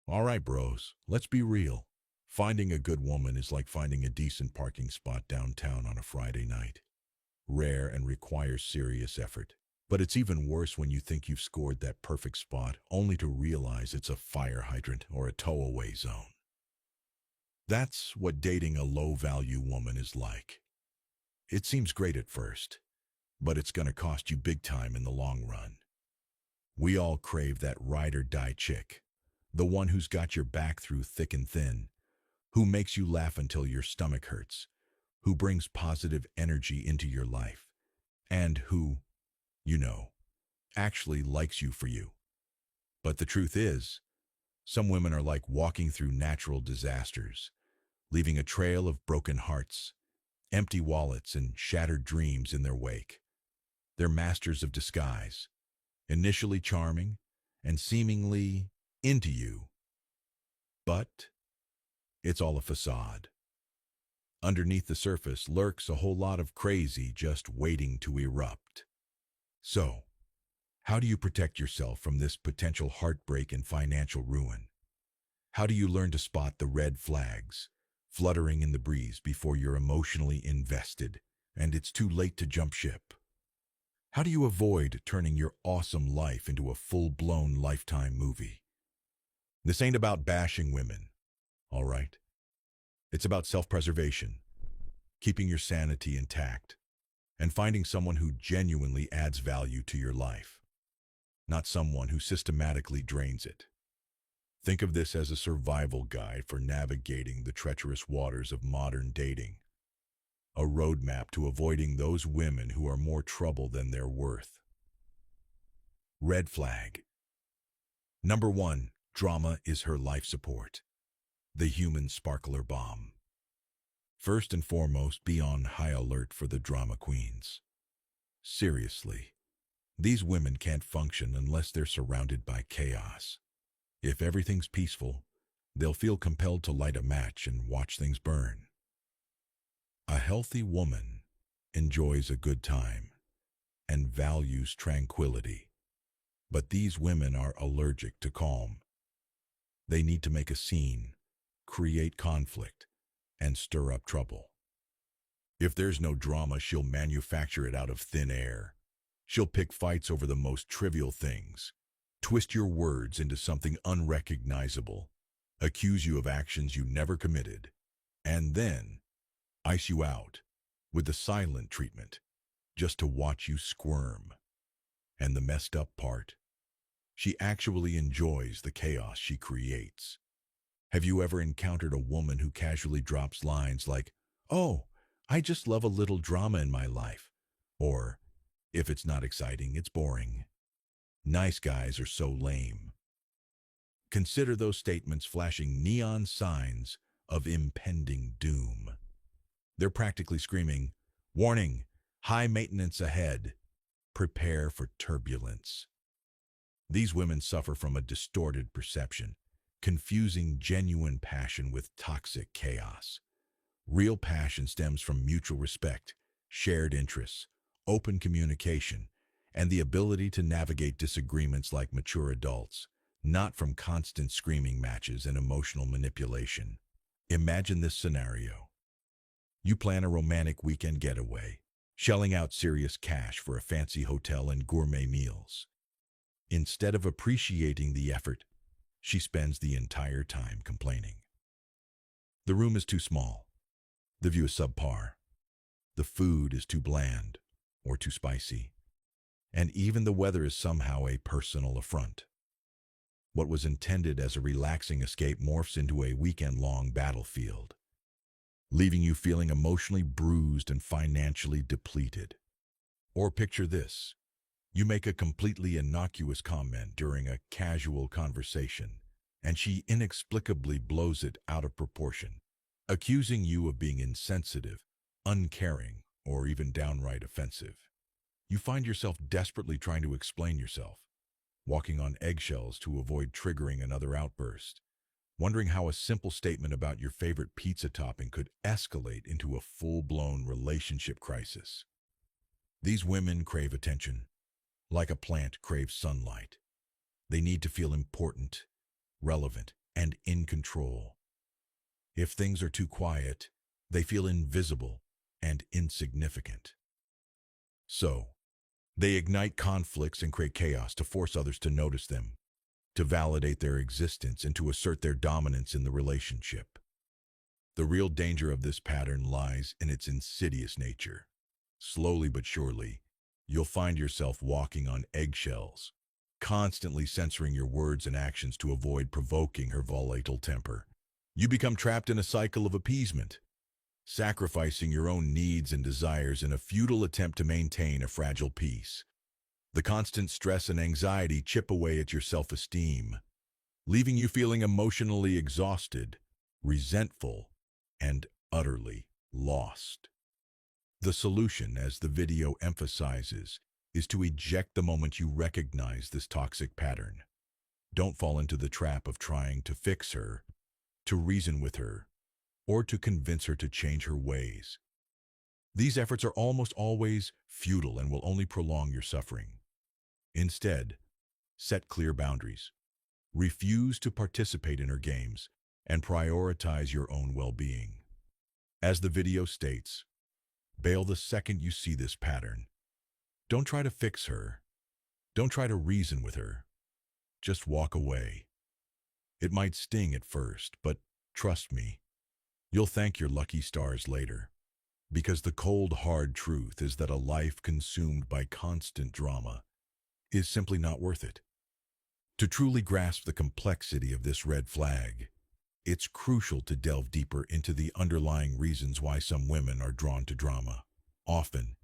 All right, bros, let's be real. Finding a good woman is like finding a decent parking spot downtown on a Friday night. Rare and requires serious effort. But it's even worse when you think you've scored that perfect spot only to realize it's a fire hydrant or a tow-away zone. That's what dating a low-value woman is like. It seems great at first, but it's gonna cost you big time in the long run. We all crave that ride or die chick, the one who's got your back through thick and thin, who makes you laugh until your stomach hurts, who brings positive energy into your life, and who, you know, actually likes you for you. But the truth is, some women are like walking through natural disasters, leaving a trail of broken hearts, empty wallets, and shattered dreams in their wake. They're masters of disguise, initially charming and seemingly into you, but it's all a facade. Underneath the surface lurks a whole lot of crazy just waiting to erupt. So, how do you protect yourself from this potential heartbreak and financial ruin? How do you learn to spot the red flags fluttering in the breeze before you're emotionally invested and it's too late to jump ship? How do you avoid turning your awesome life into a full-blown Lifetime movie? This ain't about bashing women, all right? It's about self-preservation, keeping your sanity intact, and finding someone who genuinely adds value to your life, not someone who systematically drains it. Think of this as a survival guide for navigating the treacherous waters of modern dating, a roadmap to avoiding those women who are more trouble than they're worth. Red flag. Number 1, drama is her life support, the human sparkler bomb. First and foremost, be on high alert for the drama queens. Seriously, these women can't function unless they're surrounded by chaos. If everything's peaceful, they'll feel compelled to light a match and watch things burn. A healthy woman enjoys a good time and values tranquility, but these women are allergic to calm. They need to make a scene, create conflict, and stir up trouble. If there's no drama, she'll manufacture it out of thin air. She'll pick fights over the most trivial things, twist your words into something unrecognizable, accuse you of actions you never committed, and then ice you out with the silent treatment just to watch you squirm. And the messed up part, she actually enjoys the chaos she creates. Have you ever encountered a woman who casually drops lines like, "Oh, I just love a little drama in my life," or, "If it's not exciting, it's boring"? Nice guys are so lame. Consider those statements flashing neon signs of impending doom. They're practically screaming, "Warning, high maintenance ahead. Prepare for turbulence." These women suffer from a distorted perception, confusing genuine passion with toxic chaos. Real passion stems from mutual respect, shared interests, open communication, and the ability to navigate disagreements like mature adults, not from constant screaming matches and emotional manipulation. Imagine this scenario. You plan a romantic weekend getaway, shelling out serious cash for a fancy hotel and gourmet meals. Instead of appreciating the effort, she spends the entire time complaining. The room is too small. The view is subpar. The food is too bland or too spicy. And even the weather is somehow a personal affront. What was intended as a relaxing escape morphs into a weekend-long battlefield, leaving you feeling emotionally bruised and financially depleted. Or picture this. You make a completely innocuous comment during a casual conversation, and she inexplicably blows it out of proportion, accusing you of being insensitive, uncaring, or even downright offensive. You find yourself desperately trying to explain yourself, walking on eggshells to avoid triggering another outburst, wondering how a simple statement about your favorite pizza topping could escalate into a full-blown relationship crisis. These women crave attention, like a plant craves sunlight. They need to feel important, relevant, and in control. If things are too quiet, they feel invisible and insignificant. So, they ignite conflicts and create chaos to force others to notice them, to validate their existence, and to assert their dominance in the relationship. The real danger of this pattern lies in its insidious nature. Slowly but surely, you'll find yourself walking on eggshells, constantly censoring your words and actions to avoid provoking her volatile temper. You become trapped in a cycle of appeasement, sacrificing your own needs and desires in a futile attempt to maintain a fragile peace. The constant stress and anxiety chip away at your self-esteem, leaving you feeling emotionally exhausted, resentful, and utterly lost. The solution, as the video emphasizes, is to eject the moment you recognize this toxic pattern. Don't fall into the trap of trying to fix her, to reason with her, or to convince her to change her ways. These efforts are almost always futile and will only prolong your suffering. Instead, set clear boundaries. Refuse to participate in her games and prioritize your own well-being. As the video states, bail the second you see this pattern. Don't try to fix her. Don't try to reason with her. Just walk away. It might sting at first, but trust me, you'll thank your lucky stars later. Because the cold, hard truth is that a life consumed by constant drama is simply not worth it. To truly grasp the complexity of this red flag, it's crucial to delve deeper into the underlying reasons why some women are drawn to drama. Often,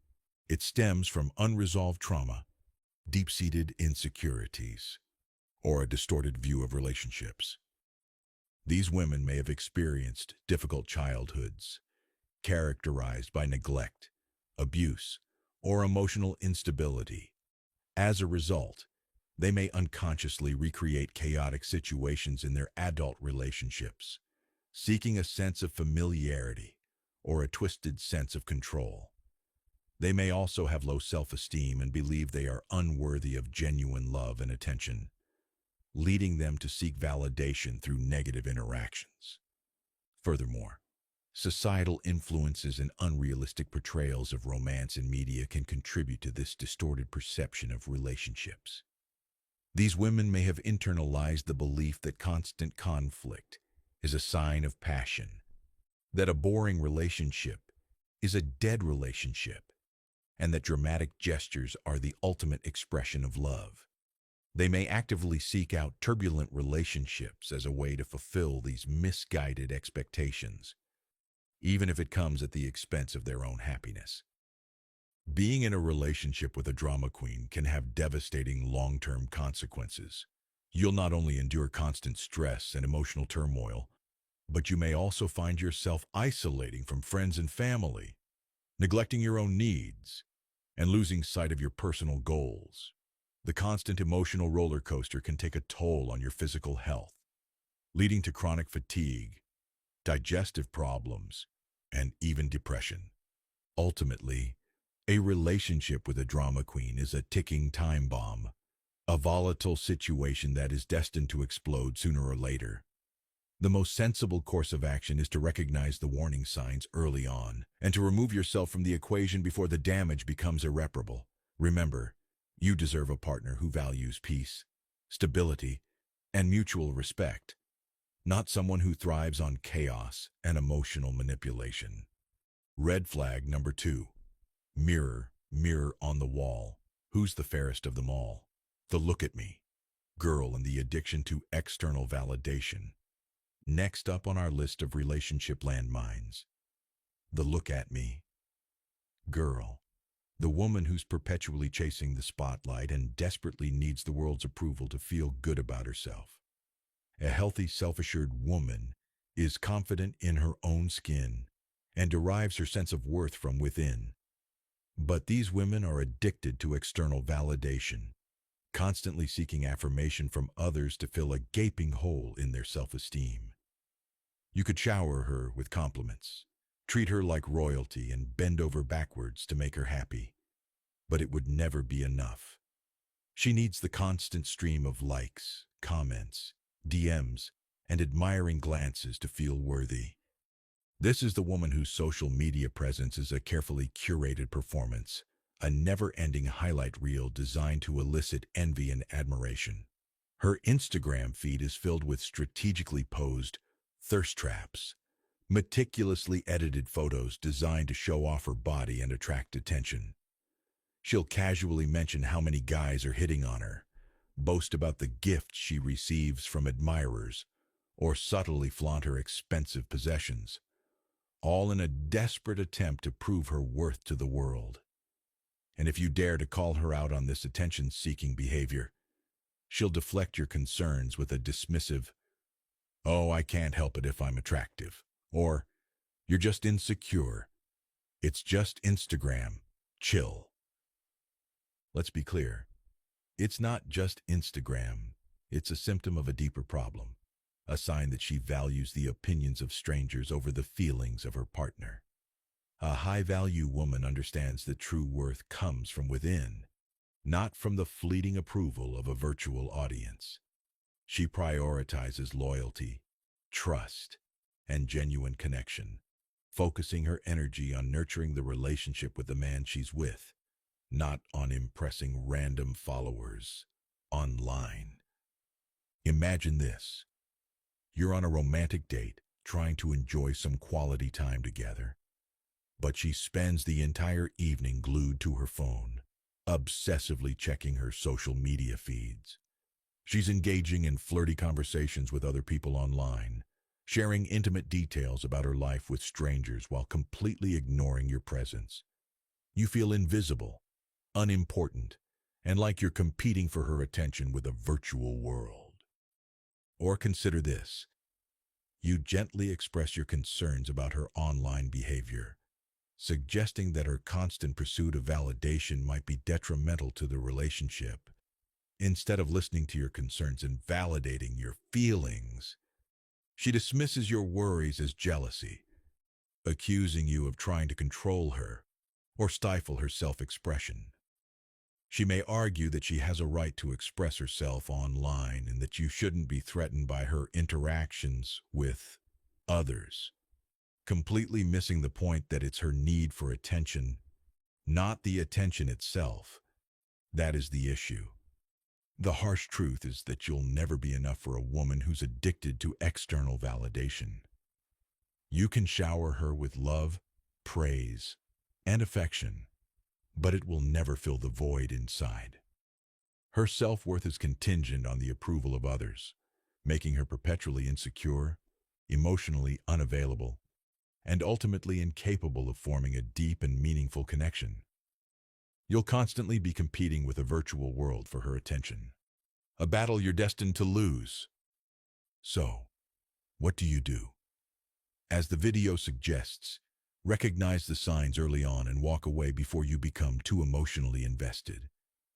it stems from unresolved trauma, deep-seated insecurities, or a distorted view of relationships. These women may have experienced difficult childhoods, characterized by neglect, abuse, or emotional instability. As a result, they may unconsciously recreate chaotic situations in their adult relationships, seeking a sense of familiarity or a twisted sense of control. They may also have low self-esteem and believe they are unworthy of genuine love and attention, leading them to seek validation through negative interactions. Furthermore, societal influences and unrealistic portrayals of romance in media can contribute to this distorted perception of relationships. These women may have internalized the belief that constant conflict is a sign of passion, that a boring relationship is a dead relationship, and that dramatic gestures are the ultimate expression of love. They may actively seek out turbulent relationships as a way to fulfill these misguided expectations, even if it comes at the expense of their own happiness. Being in a relationship with a drama queen can have devastating long-term consequences. You'll not only endure constant stress and emotional turmoil, but you may also find yourself isolating from friends and family, neglecting your own needs, and losing sight of your personal goals. The constant emotional roller coaster can take a toll on your physical health, leading to chronic fatigue, digestive problems, and even depression. Ultimately, a relationship with a drama queen is a ticking time bomb, a volatile situation that is destined to explode sooner or later. The most sensible course of action is to recognize the warning signs early on and to remove yourself from the equation before the damage becomes irreparable. Remember, you deserve a partner who values peace, stability, and mutual respect, not someone who thrives on chaos and emotional manipulation. Red flag number 2. Mirror, mirror on the wall. Who's the fairest of them all? The look at me girl and the addiction to external validation. Next up on our list of relationship landmines, the look at me girl. The woman who's perpetually chasing the spotlight and desperately needs the world's approval to feel good about herself. A healthy, self-assured woman is confident in her own skin and derives her sense of worth from within. But these women are addicted to external validation, constantly seeking affirmation from others to fill a gaping hole in their self-esteem. You could shower her with compliments, treat her like royalty, and bend over backwards to make her happy. But it would never be enough. She needs the constant stream of likes, comments, DMs, and admiring glances to feel worthy. This is the woman whose social media presence is a carefully curated performance, a never-ending highlight reel designed to elicit envy and admiration. Her Instagram feed is filled with strategically posed thirst traps, meticulously edited photos designed to show off her body and attract attention. She'll casually mention how many guys are hitting on her, boast about the gifts she receives from admirers, or subtly flaunt her expensive possessions, all in a desperate attempt to prove her worth to the world. And if you dare to call her out on this attention-seeking behavior, she'll deflect your concerns with a dismissive, "Oh, I can't help it if I'm attractive," or "You're just insecure. It's just Instagram. Chill." Let's be clear. It's not just Instagram. It's a symptom of a deeper problem, a sign that she values the opinions of strangers over the feelings of her partner. A high-value woman understands that true worth comes from within, not from the fleeting approval of a virtual audience. She prioritizes loyalty, trust, and genuine connection, focusing her energy on nurturing the relationship with the man she's with, not on impressing random followers online. Imagine this. You're on a romantic date, trying to enjoy some quality time together, but she spends the entire evening glued to her phone, obsessively checking her social media feeds. She's engaging in flirty conversations with other people online, sharing intimate details about her life with strangers while completely ignoring your presence. You feel invisible, unimportant, and like you're competing for her attention with a virtual world. Or consider this. You gently express your concerns about her online behavior, suggesting that her constant pursuit of validation might be detrimental to the relationship. Instead of listening to your concerns and validating your feelings, she dismisses your worries as jealousy, accusing you of trying to control her or stifle her self-expression. She may argue that she has a right to express herself online and that you shouldn't be threatened by her interactions with others, completely missing the point that it's her need for attention, not the attention itself, that is the issue. The harsh truth is that you'll never be enough for a woman who's addicted to external validation. You can shower her with love, praise, and affection, but it will never fill the void inside. Her self-worth is contingent on the approval of others, making her perpetually insecure, emotionally unavailable, and ultimately incapable of forming a deep and meaningful connection. You'll constantly be competing with a virtual world for her attention, a battle you're destined to lose. So, what do you do? As the video suggests, recognize the signs early on and walk away before you become too emotionally invested.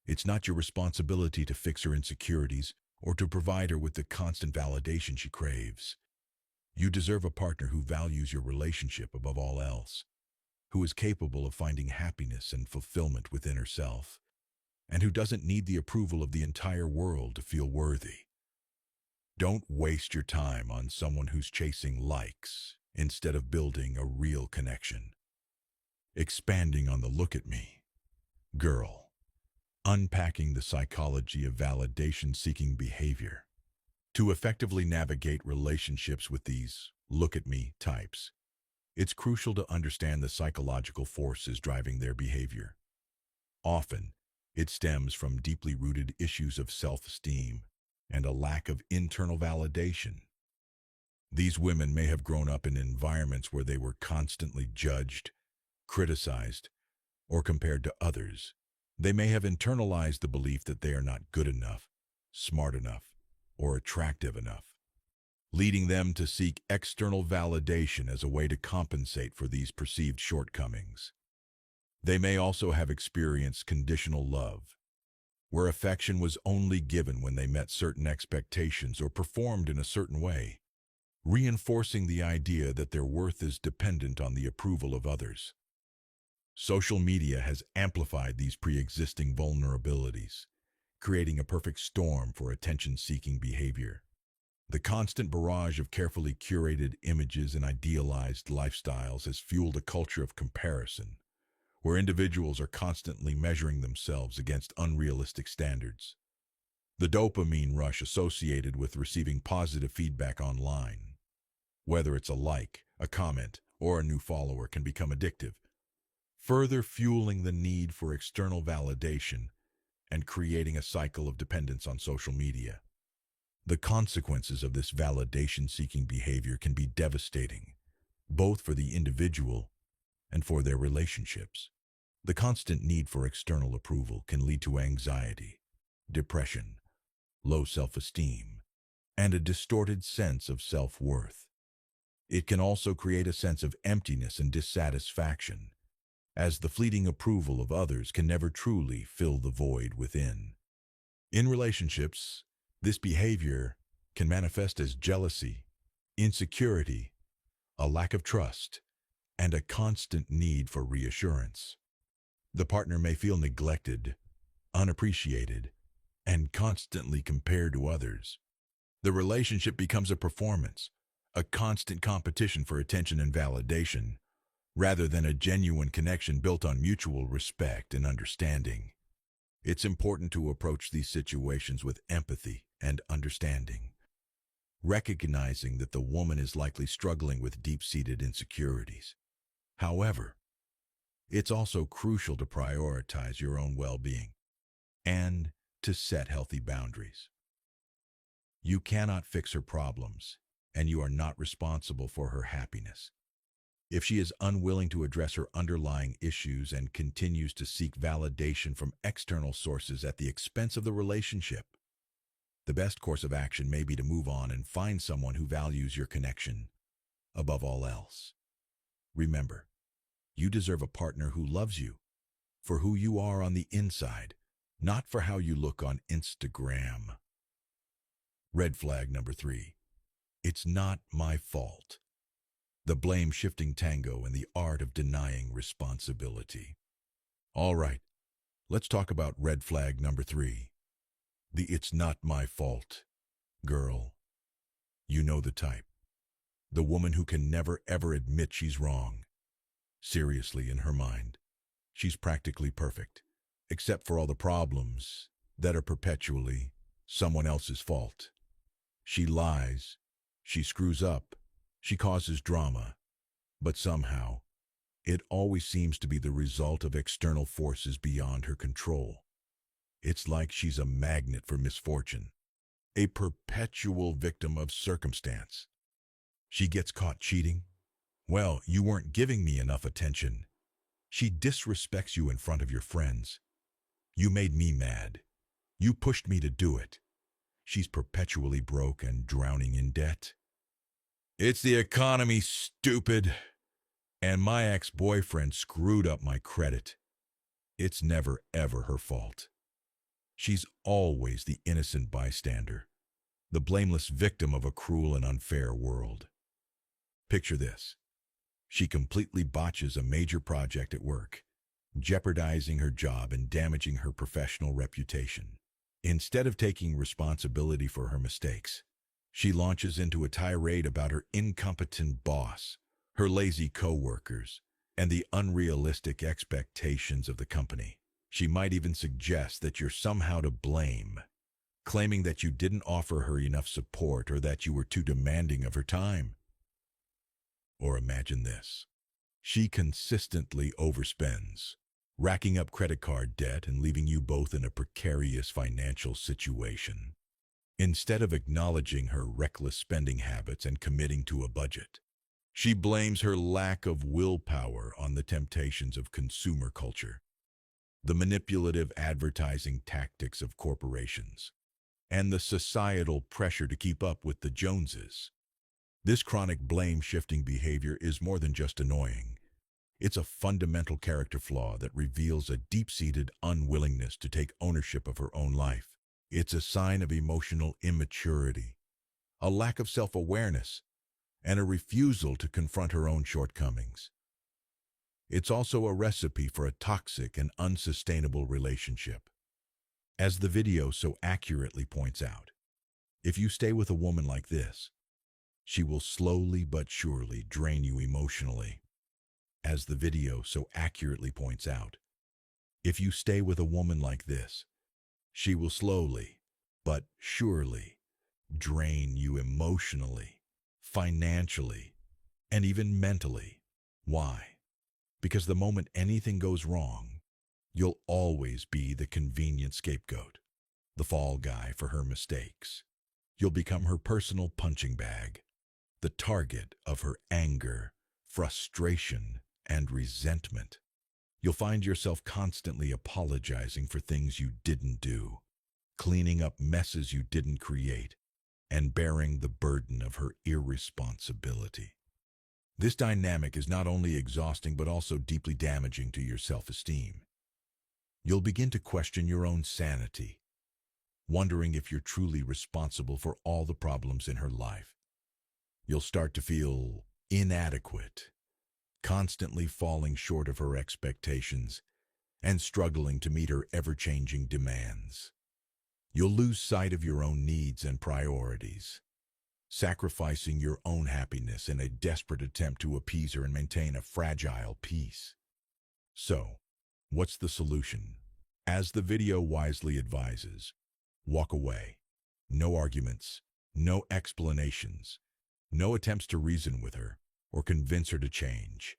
It's not your responsibility to fix her insecurities or to provide her with the constant validation she craves. You deserve a partner who values your relationship above all else, who is capable of finding happiness and fulfillment within herself, and who doesn't need the approval of the entire world to feel worthy. Don't waste your time on someone who's chasing likes instead of building a real connection. Expanding on the "look at me" girl, unpacking the psychology of validation-seeking behavior. To effectively navigate relationships with these "look at me" types, it's crucial to understand the psychological forces driving their behavior. Often, it stems from deeply rooted issues of self-esteem and a lack of internal validation. These women may have grown up in environments where they were constantly judged, criticized, or compared to others. They may have internalized the belief that they are not good enough, smart enough, or attractive enough, leading them to seek external validation as a way to compensate for these perceived shortcomings. They may also have experienced conditional love, where affection was only given when they met certain expectations or performed in a certain way, reinforcing the idea that their worth is dependent on the approval of others. Social media has amplified these pre-existing vulnerabilities, creating a perfect storm for attention-seeking behavior. The constant barrage of carefully curated images and idealized lifestyles has fueled a culture of comparison, where individuals are constantly measuring themselves against unrealistic standards. The dopamine rush associated with receiving positive feedback online, whether it's a like, a comment, or a new follower, can become addictive, further fueling the need for external validation and creating a cycle of dependence on social media. The consequences of this validation-seeking behavior can be devastating, both for the individual and for their relationships. The constant need for external approval can lead to anxiety, depression, low self-esteem, and a distorted sense of self-worth. It can also create a sense of emptiness and dissatisfaction, as the fleeting approval of others can never truly fill the void within. In relationships, this behavior can manifest as jealousy, insecurity, a lack of trust, and a constant need for reassurance. The partner may feel neglected, unappreciated, and constantly compared to others. The relationship becomes a performance, a constant competition for attention and validation, rather than a genuine connection built on mutual respect and understanding. It's important to approach these situations with empathy and understanding, recognizing that the woman is likely struggling with deep-seated insecurities. However, it's also crucial to prioritize your own well-being and to set healthy boundaries. You cannot fix her problems, and you are not responsible for her happiness. If she is unwilling to address her underlying issues and continues to seek validation from external sources at the expense of the relationship, the best course of action may be to move on and find someone who values your connection above all else. Remember, you deserve a partner who loves you for who you are on the inside, not for how you look on Instagram. Red flag number 3. It's not my fault. The blame-shifting tango and the art of denying responsibility. All right, let's talk about red flag number 3. The "it's not my fault" girl. You know the type. The woman who can never ever admit she's wrong. Seriously, in her mind, she's practically perfect, except for all the problems that are perpetually someone else's fault. She lies, she screws up, she causes drama, but somehow, it always seems to be the result of external forces beyond her control. It's like she's a magnet for misfortune, a perpetual victim of circumstance. She gets caught cheating. Well, you weren't giving me enough attention. She disrespects you in front of your friends. You made me mad. You pushed me to do it. She's perpetually broke and drowning in debt. It's the economy, stupid. And my ex-boyfriend screwed up my credit. It's never ever her fault. She's always the innocent bystander, the blameless victim of a cruel and unfair world. Picture this. She completely botches a major project at work, jeopardizing her job and damaging her professional reputation. Instead of taking responsibility for her mistakes, she launches into a tirade about her incompetent boss, her lazy coworkers, and the unrealistic expectations of the company. She might even suggest that you're somehow to blame, claiming that you didn't offer her enough support or that you were too demanding of her time. Or imagine this. She consistently overspends, racking up credit card debt and leaving you both in a precarious financial situation. Instead of acknowledging her reckless spending habits and committing to a budget, she blames her lack of willpower on the temptations of consumer culture, the manipulative advertising tactics of corporations, and the societal pressure to keep up with the Joneses. This chronic blame-shifting behavior is more than just annoying. It's a fundamental character flaw that reveals a deep-seated unwillingness to take ownership of her own life. It's a sign of emotional immaturity, a lack of self-awareness, and a refusal to confront her own shortcomings. It's also a recipe for a toxic and unsustainable relationship. As the video so accurately points out, If you stay with a woman like this, she will slowly but surely drain you emotionally. As the video so accurately points out, if you stay with a woman like this, she will slowly but surely drain you emotionally, financially, and even mentally. Why? Because the moment anything goes wrong, you'll always be the convenient scapegoat, the fall guy for her mistakes. You'll become her personal punching bag, the target of her anger, frustration, and resentment. You'll find yourself constantly apologizing for things you didn't do, cleaning up messes you didn't create, and bearing the burden of her irresponsibility. This dynamic is not only exhausting but also deeply damaging to your self-esteem. You'll begin to question your own sanity, wondering if you're truly responsible for all the problems in her life. You'll start to feel inadequate, constantly falling short of her expectations and struggling to meet her ever-changing demands. You'll lose sight of your own needs and priorities, sacrificing your own happiness in a desperate attempt to appease her and maintain a fragile peace. So, what's the solution? As the video wisely advises, walk away. No arguments, no explanations, no attempts to reason with her or convince her to change.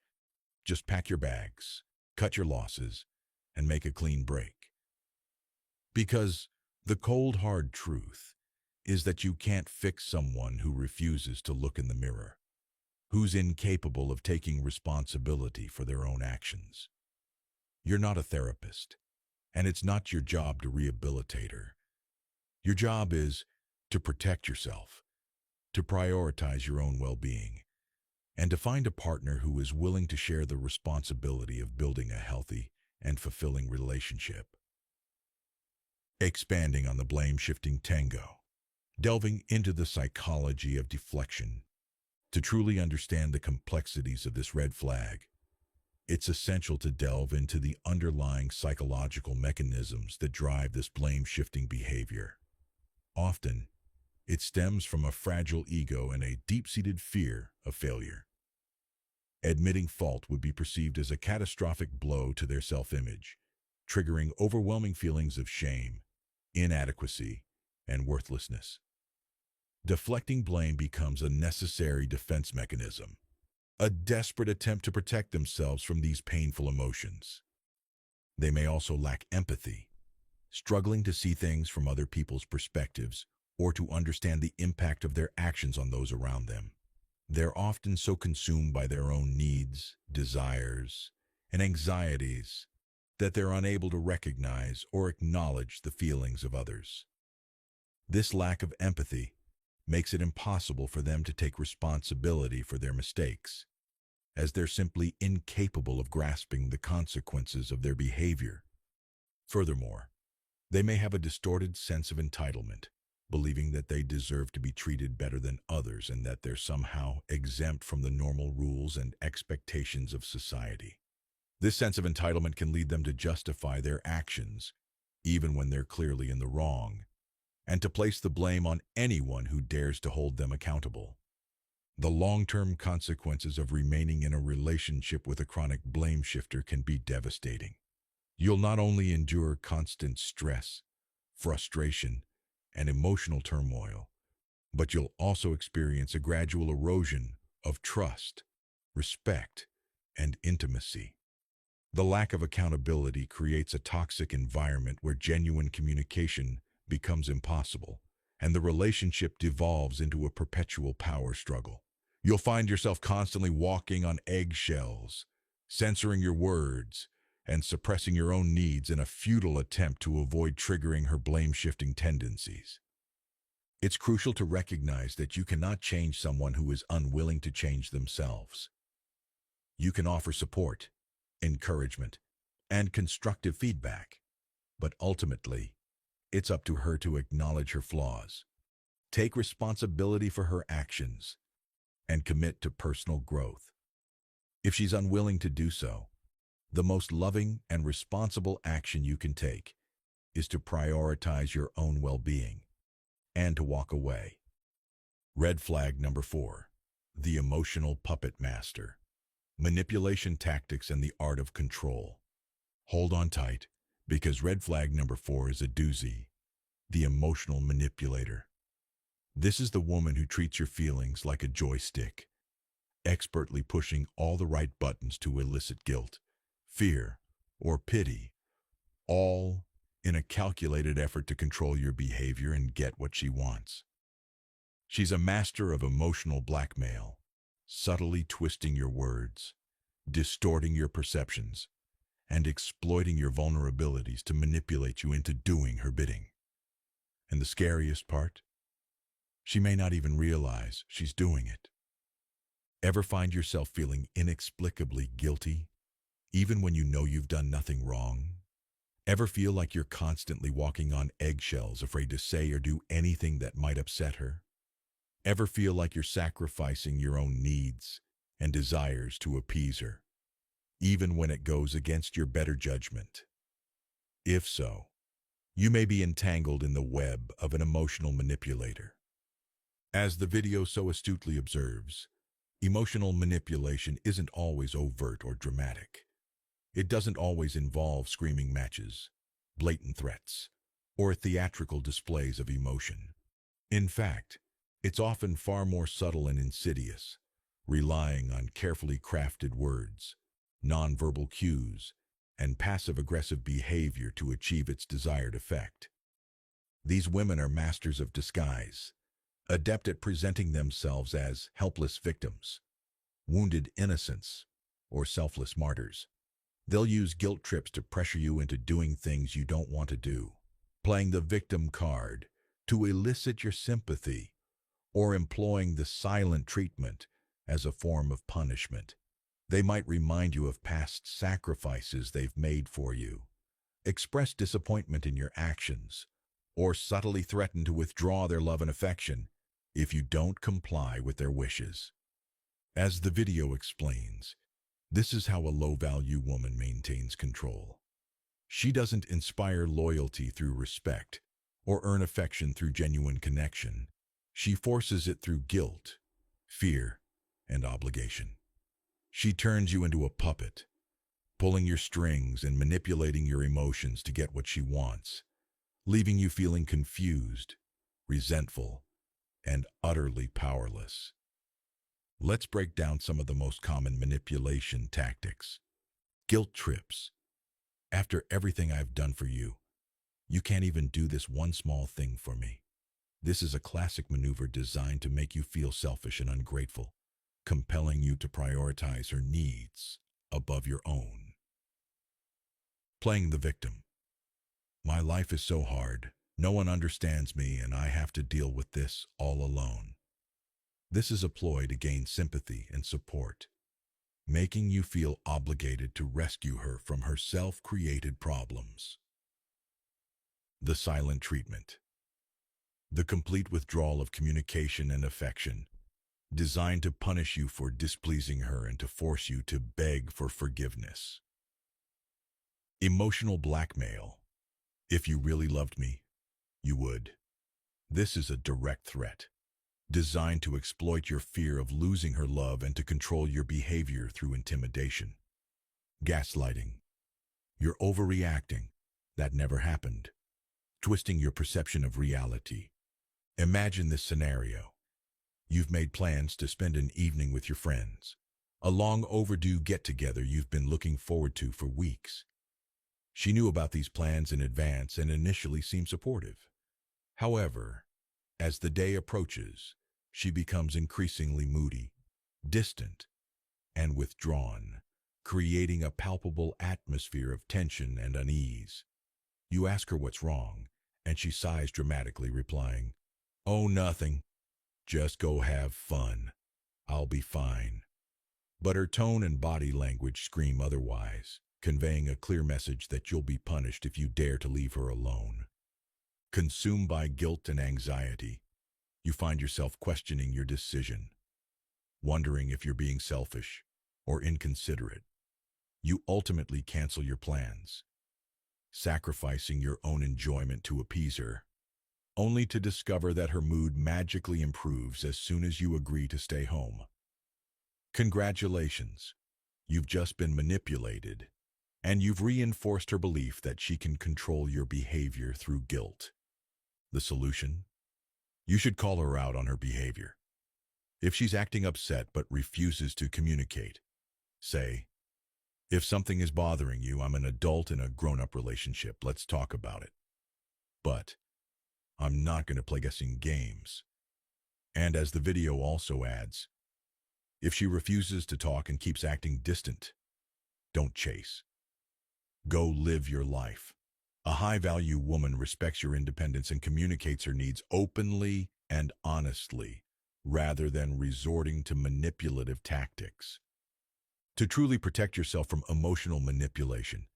Just pack your bags, cut your losses, and make a clean break. Because the cold, hard truth is that you can't fix someone who refuses to look in the mirror, who's incapable of taking responsibility for their own actions. You're not a therapist, and it's not your job to rehabilitate her. Your job is to protect yourself, to prioritize your own well-being, and to find a partner who is willing to share the responsibility of building a healthy and fulfilling relationship. Expanding on the blame-shifting tango, delving into the psychology of deflection. To truly understand the complexities of this red flag, it's essential to delve into the underlying psychological mechanisms that drive this blame-shifting behavior. Often, it stems from a fragile ego and a deep-seated fear of failure. Admitting fault would be perceived as a catastrophic blow to their self-image, triggering overwhelming feelings of shame, inadequacy, and worthlessness. Deflecting blame becomes a necessary defense mechanism, a desperate attempt to protect themselves from these painful emotions. They may also lack empathy, struggling to see things from other people's perspectives or to understand the impact of their actions on those around them. They're often so consumed by their own needs, desires, and anxieties that they're unable to recognize or acknowledge the feelings of others. This lack of empathy makes it impossible for them to take responsibility for their mistakes, as they're simply incapable of grasping the consequences of their behavior. Furthermore, they may have a distorted sense of entitlement, believing that they deserve to be treated better than others and that they're somehow exempt from the normal rules and expectations of society. This sense of entitlement can lead them to justify their actions, even when they're clearly in the wrong, and to place the blame on anyone who dares to hold them accountable. The long-term consequences of remaining in a relationship with a chronic blame shifter can be devastating. You'll not only endure constant stress, frustration, and emotional turmoil, but you'll also experience a gradual erosion of trust, respect, and intimacy. The lack of accountability creates a toxic environment where genuine communication becomes impossible, and the relationship devolves into a perpetual power struggle. You'll find yourself constantly walking on eggshells, censoring your words, and suppressing your own needs in a futile attempt to avoid triggering her blame-shifting tendencies. It's crucial to recognize that you cannot change someone who is unwilling to change themselves. You can offer support, encouragement, and constructive feedback, but ultimately, it's up to her to acknowledge her flaws, take responsibility for her actions, and commit to personal growth. If she's unwilling to do so, the most loving and responsible action you can take is to prioritize your own well-being. and to walk away. Red flag number 4. The emotional puppet master. Manipulation tactics and the art of control. Hold on tight, because red flag number 4 is a doozy. The emotional manipulator. This is the woman who treats your feelings like a joystick, expertly pushing all the right buttons to elicit guilt, fear, or pity, all in a calculated effort to control your behavior and get what she wants. She's a master of emotional blackmail, subtly twisting your words, distorting your perceptions, and exploiting your vulnerabilities to manipulate you into doing her bidding. And the scariest part? She may not even realize she's doing it. Ever find yourself feeling inexplicably guilty, even when you know you've done nothing wrong? Ever feel like you're constantly walking on eggshells, afraid to say or do anything that might upset her? Ever feel like you're sacrificing your own needs and desires to appease her, even when it goes against your better judgment? If so, you may be entangled in the web of an emotional manipulator. As the video so astutely observes, emotional manipulation isn't always overt or dramatic. It doesn't always involve screaming matches, blatant threats, or theatrical displays of emotion. In fact, it's often far more subtle and insidious, relying on carefully crafted words, nonverbal cues, and passive-aggressive behavior to achieve its desired effect. These women are masters of disguise, adept at presenting themselves as helpless victims, wounded innocents, or selfless martyrs. They'll use guilt trips to pressure you into doing things you don't want to do, playing the victim card to elicit your sympathy, or employing the silent treatment as a form of punishment. They might remind you of past sacrifices they've made for you, express disappointment in your actions, or subtly threaten to withdraw their love and affection if you don't comply with their wishes. As the video explains, this is how a low-value woman maintains control. She doesn't inspire loyalty through respect or earn affection through genuine connection. She forces it through guilt, fear, and obligation. She turns you into a puppet, pulling your strings and manipulating your emotions to get what she wants, leaving you feeling confused, resentful, and utterly powerless. Let's break down some of the most common manipulation tactics. Guilt trips. After everything I've done for you, you can't even do this one small thing for me. This is a classic maneuver designed to make you feel selfish and ungrateful, compelling you to prioritize her needs above your own. Playing the victim. My life is so hard, no one understands me, and I have to deal with this all alone. This is a ploy to gain sympathy and support, making you feel obligated to rescue her from her self-created problems. The silent treatment. The complete withdrawal of communication and affection, designed to punish you for displeasing her and to force you to beg for forgiveness. Emotional blackmail. If you really loved me, you would. This is a direct threat, designed to exploit your fear of losing her love and to control your behavior through intimidation. Gaslighting. You're overreacting. That never happened. Twisting your perception of reality. Imagine this scenario. You've made plans to spend an evening with your friends, a long overdue get-together you've been looking forward to for weeks. She knew about these plans in advance and initially seemed supportive. However, as the day approaches, she becomes increasingly moody, distant, and withdrawn, creating a palpable atmosphere of tension and unease. You ask her what's wrong, and she sighs dramatically, replying, "Oh, nothing. Just go have fun. I'll be fine." But her tone and body language scream otherwise, conveying a clear message that you'll be punished if you dare to leave her alone. Consumed by guilt and anxiety, you find yourself questioning your decision, wondering if you're being selfish or inconsiderate. You ultimately cancel your plans, sacrificing your own enjoyment to appease her. only to discover that her mood magically improves as soon as you agree to stay home. Congratulations, you've just been manipulated, and you've reinforced her belief that she can control your behavior through guilt. The solution? You should call her out on her behavior. If she's acting upset but refuses to communicate, say, "If something is bothering you, I'm an adult in a grown-up relationship. Let's talk about it. But I'm not going to play guessing games." And as the video also adds, if she refuses to talk and keeps acting distant, don't chase. Go live your life. A high-value woman respects your independence and communicates her needs openly and honestly, rather than resorting to manipulative tactics. To truly protect yourself from emotional manipulation,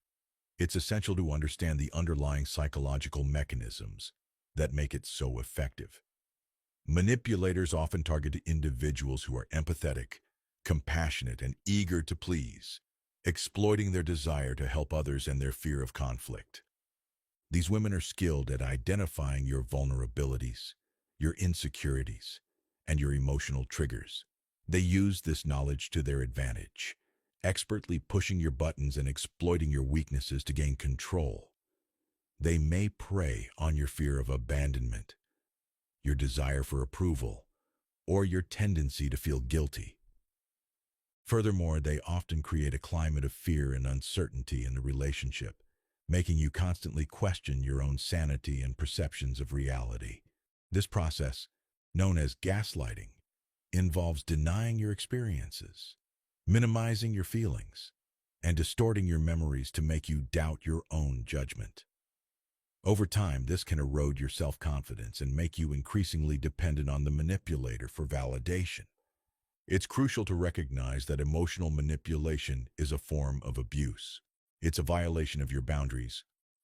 it's essential to understand the underlying psychological mechanisms that make it so effective. Manipulators often target individuals who are empathetic, compassionate, and eager to please, exploiting their desire to help others and their fear of conflict. These women are skilled at identifying your vulnerabilities, your insecurities, and your emotional triggers. They use this knowledge to their advantage, expertly pushing your buttons and exploiting your weaknesses to gain control. They may prey on your fear of abandonment, your desire for approval, or your tendency to feel guilty. Furthermore, they often create a climate of fear and uncertainty in the relationship, making you constantly question your own sanity and perceptions of reality. This process, known as gaslighting, involves denying your experiences, minimizing your feelings, and distorting your memories to make you doubt your own judgment. Over time, this can erode your self-confidence and make you increasingly dependent on the manipulator for validation. It's crucial to recognize that emotional manipulation is a form of abuse. It's a violation of your boundaries,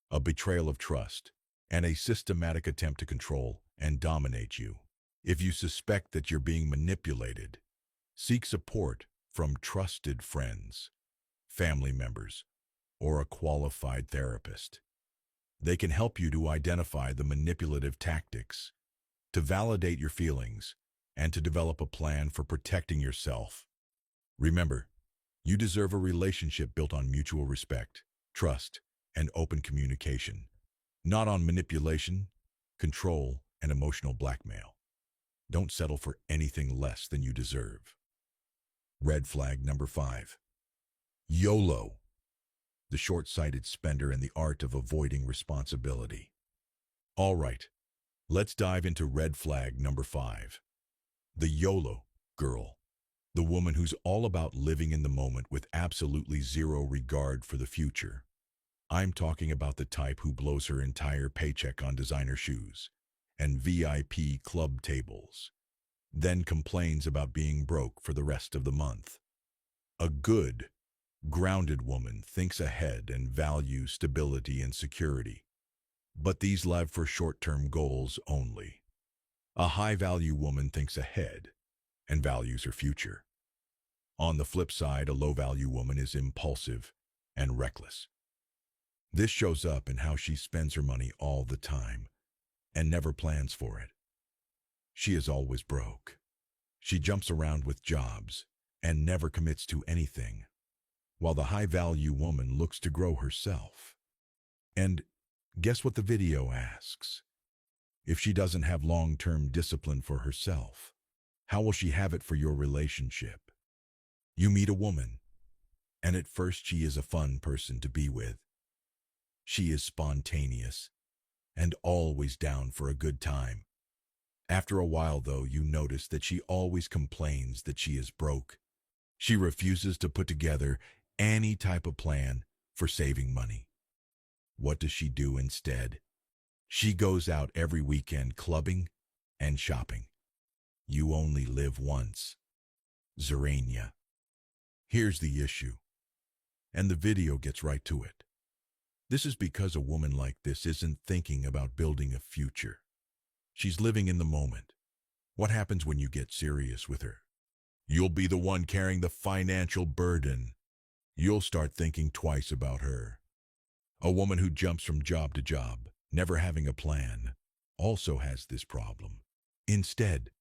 a betrayal of trust, and a systematic attempt to control and dominate you. If you suspect that you're being manipulated, seek support from trusted friends, family members, or a qualified therapist. They can help you to identify the manipulative tactics, to validate your feelings, and to develop a plan for protecting yourself. Remember, you deserve a relationship built on mutual respect, trust, and open communication, not on manipulation, control, and emotional blackmail. Don't settle for anything less than you deserve. Red flag number 5. YOLO, the short-sighted spender and the art of avoiding responsibility. All right, let's dive into red flag number 5. The YOLO girl, the woman who's all about living in the moment with absolutely zero regard for the future. I'm talking about the type who blows her entire paycheck on designer shoes and VIP club tables, then complains about being broke for the rest of the month. A good, grounded woman thinks ahead and values stability and security, but these live for short-term goals only. A high-value woman thinks ahead and values her future. On the flip side, a low-value woman is impulsive and reckless. This shows up in how she spends her money all the time and never plans for it. She is always broke. She jumps around with jobs and never commits to anything, while the high-value woman looks to grow herself. And guess what the video asks? If she doesn't have long-term discipline for herself, how will she have it for your relationship? You meet a woman, and at first she is a fun person to be with. She is spontaneous and always down for a good time. After a while, though, you notice that she always complains that she is broke. She refuses to put together any type of plan for saving money. What does she do instead? She goes out every weekend clubbing and shopping. You only live once. Zarania. Here's the issue, and the video gets right to it. This is because a woman like this isn't thinking about building a future. She's living in the moment. What happens when you get serious with her? You'll be the one carrying the financial burden. You'll start thinking twice about her. A woman who jumps from job to job, never having a plan, also has this problem. Instead,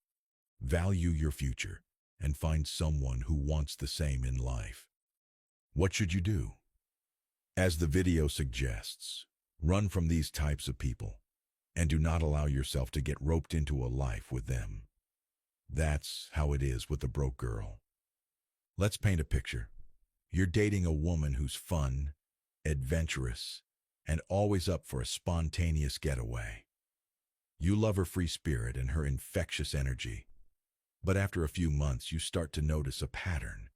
value your future and find someone who wants the same in life. What should you do? As the video suggests, run from these types of people and do not allow yourself to get roped into a life with them. That's how it is with the broke girl. Let's paint a picture. You're dating a woman who's fun, adventurous, and always up for a spontaneous getaway. You love her free spirit and her infectious energy. But after a few months, you start to notice a pattern.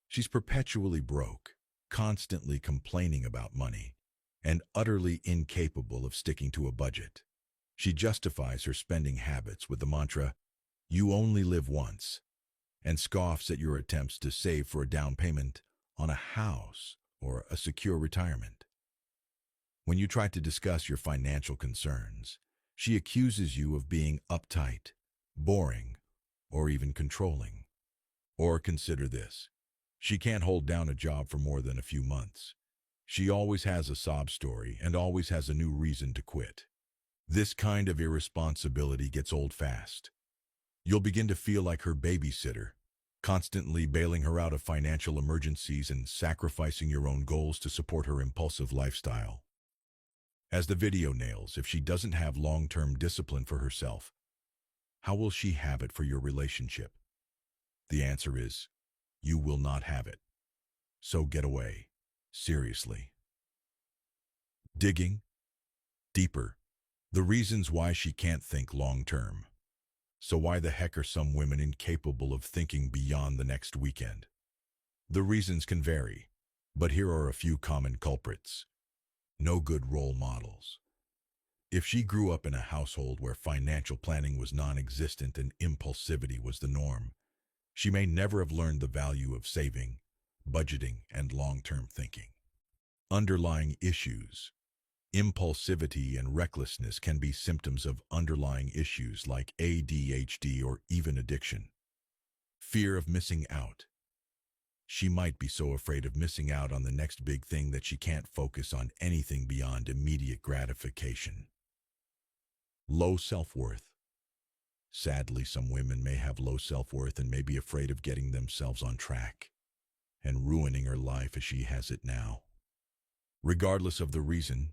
She's perpetually broke, constantly complaining about money, and utterly incapable of sticking to a budget. She justifies her spending habits with the mantra, "You only live once," and scoffs at your attempts to save for a down payment on a house or a secure retirement. When you try to discuss your financial concerns, she accuses you of being uptight, boring, or even controlling. Or consider this. She can't hold down a job for more than a few months. She always has a sob story and always has a new reason to quit. This kind of irresponsibility gets old fast. You'll begin to feel like her babysitter, constantly bailing her out of financial emergencies and sacrificing your own goals to support her impulsive lifestyle. As the video nails, if she doesn't have long-term discipline for herself, how will she have it for your relationship? The answer is, you will not have it. So get away. Seriously. Digging deeper. The reasons why she can't think long-term. So why the heck are some women incapable of thinking beyond the next weekend? The reasons can vary, but here are a few common culprits. No good role models. If she grew up in a household where financial planning was non-existent and impulsivity was the norm, she may never have learned the value of saving, budgeting, and long-term thinking. Underlying issues. Impulsivity and recklessness can be symptoms of underlying issues like ADHD or even addiction. Fear of missing out. She might be so afraid of missing out on the next big thing that she can't focus on anything beyond immediate gratification. Low self-worth. Sadly, some women may have low self-worth and may be afraid of getting themselves on track and ruining her life as she has it now. Regardless of the reason,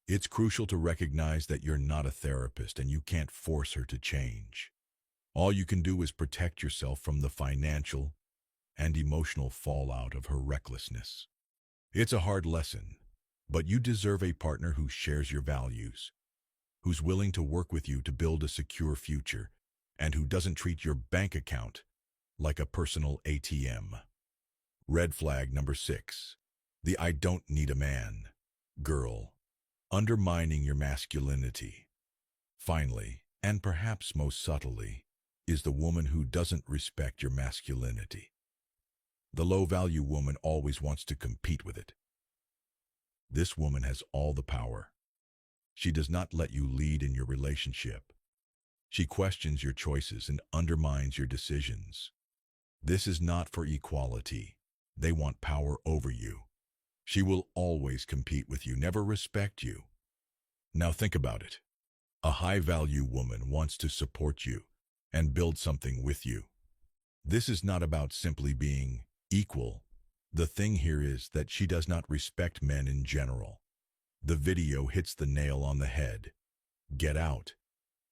it's crucial to recognize that you're not a therapist and you can't force her to change. All you can do is protect yourself from the financial and emotional fallout of her recklessness. It's a hard lesson, but you deserve a partner who shares your values, who's willing to work with you to build a secure future, and who doesn't treat your bank account like a personal ATM. Red flag number 6. The "I don't need a man" girl. Undermining your masculinity. Finally, and perhaps most subtly, is the woman who doesn't respect your masculinity. The low-value woman always wants to compete with it. This woman has all the power. She does not let you lead in your relationship. She questions your choices and undermines your decisions. This is not for equality. They want power over you. She will always compete with you, never respect you. Now think about it. A high-value woman wants to support you and build something with you. This is not about simply being equal. The thing here is that she does not respect men in general. The video hits the nail on the head. Get out.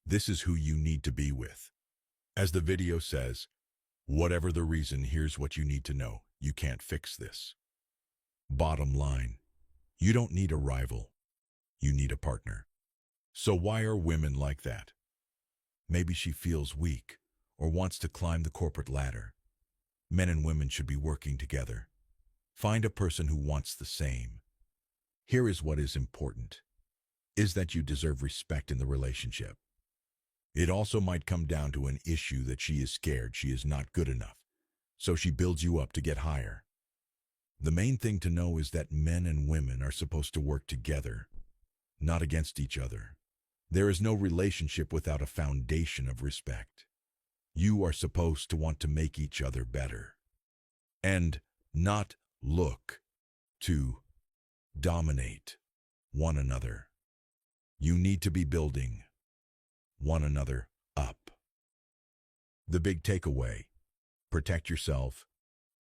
This is who you need to be with. As the video says, whatever the reason, here's what you need to know. You can't fix this. Bottom line, you don't need a rival. You need a partner. So why are women like that? Maybe she feels weak or wants to climb the corporate ladder. Men and women should be working together. Find a person who wants the same. Here is what is important, is that you deserve respect in the relationship. It also might come down to an issue that she is scared she is not good enough, so she builds you up to get higher. The main thing to know is that men and women are supposed to work together, not against each other. There is no relationship without a foundation of respect. You are supposed to want to make each other better and not look to dominate one another. You need to be building, one another up. The big takeaway: protect yourself,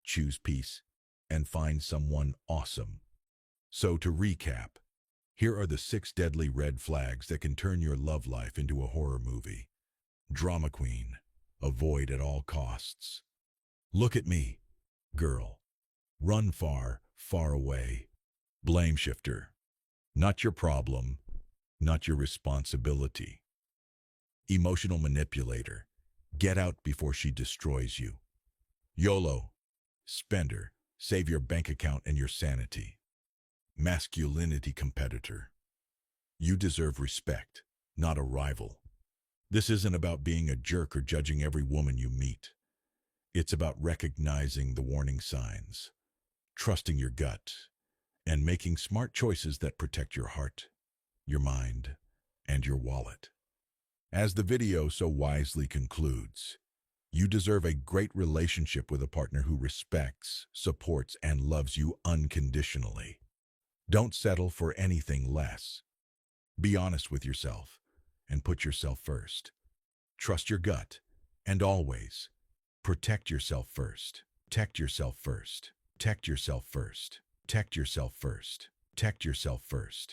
choose peace, and find someone awesome. So to recap, here are the 6 deadly red flags that can turn your love life into a horror movie. Drama queen, avoid at all costs. Look at me, girl. Run far, far away. Blame shifter, not your problem, not your responsibility. Emotional manipulator, get out before she destroys you. YOLO, spender, save your bank account and your sanity. Masculinity competitor, you deserve respect, not a rival. This isn't about being a jerk or judging every woman you meet. It's about recognizing the warning signs, trusting your gut, and making smart choices that protect your heart, your mind, and your wallet. As the video so wisely concludes, you deserve a great relationship with a partner who respects, supports, and loves you unconditionally. Don't settle for anything less. Be honest with yourself and put yourself first. Trust your gut and always protect yourself first. Protect yourself first. Protect yourself first. Protect yourself first. Protect yourself first.